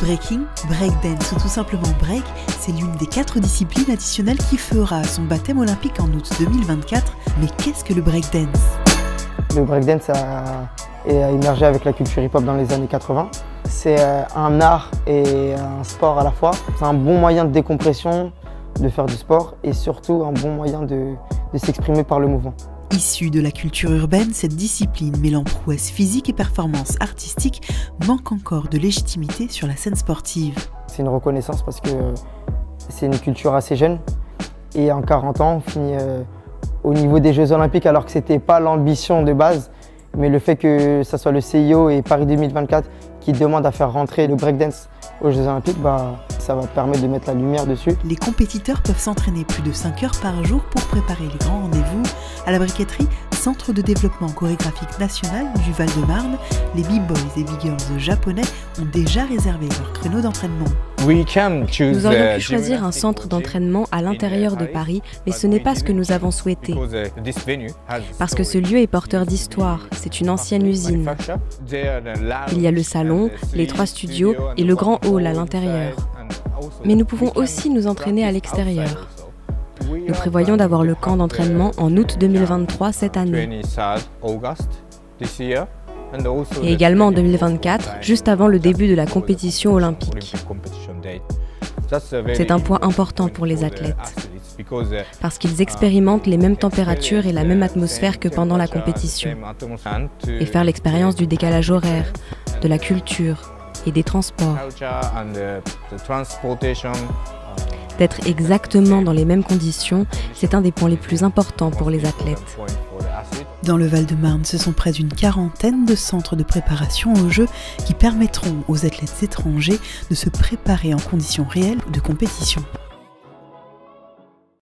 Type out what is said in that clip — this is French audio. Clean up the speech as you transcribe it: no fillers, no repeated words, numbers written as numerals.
Breaking, breakdance ou tout simplement break, c'est l'une des 4 disciplines additionnelles qui fera son baptême olympique en août 2024. Mais qu'est-ce que le breakdance? Le breakdance a émergé avec la culture hip-hop dans les années 80. C'est un art et un sport à la fois. C'est un bon moyen de décompression, de faire du sport et surtout un bon moyen de s'exprimer par le mouvement. Issue de la culture urbaine, cette discipline mêlant prouesse physique et performance artistique manque encore de légitimité sur la scène sportive. C'est une reconnaissance parce que c'est une culture assez jeune et en 40 ans on finit au niveau des Jeux Olympiques alors que ce n'était pas l'ambition de base, mais le fait que ce soit le CIO et Paris 2024 qui demandent à faire rentrer le breakdance aux Jeux Olympiques, ça va permettre de mettre la lumière dessus. Les compétiteurs peuvent s'entraîner plus de 5 heures par jour pour préparer les grands rendez-vous. À la briqueterie, centre de développement chorégraphique national du Val-de-Marne, les b-boys et b-girls japonais ont déjà réservé leur créneau d'entraînement. Nous aurions pu choisir un centre d'entraînement à l'intérieur de Paris, mais ce n'est pas ce que nous avons souhaité. Parce que ce lieu est porteur d'histoire, c'est une ancienne usine. Il y a le salon, les 3 studios et le grand hall à l'intérieur. Mais nous pouvons aussi nous entraîner à l'extérieur. Nous prévoyons d'avoir le camp d'entraînement en août 2023 cette année. Et également en 2024, juste avant le début de la compétition olympique. C'est un point important pour les athlètes, parce qu'ils expérimentent les mêmes températures et la même atmosphère que pendant la compétition, et faire l'expérience du décalage horaire, de la culture et des transports. D'être exactement dans les mêmes conditions, c'est un des points les plus importants pour les athlètes. Dans le Val-de-Marne, ce sont près d'une 40aine de centres de préparation aux Jeux qui permettront aux athlètes étrangers de se préparer en conditions réelles de compétition.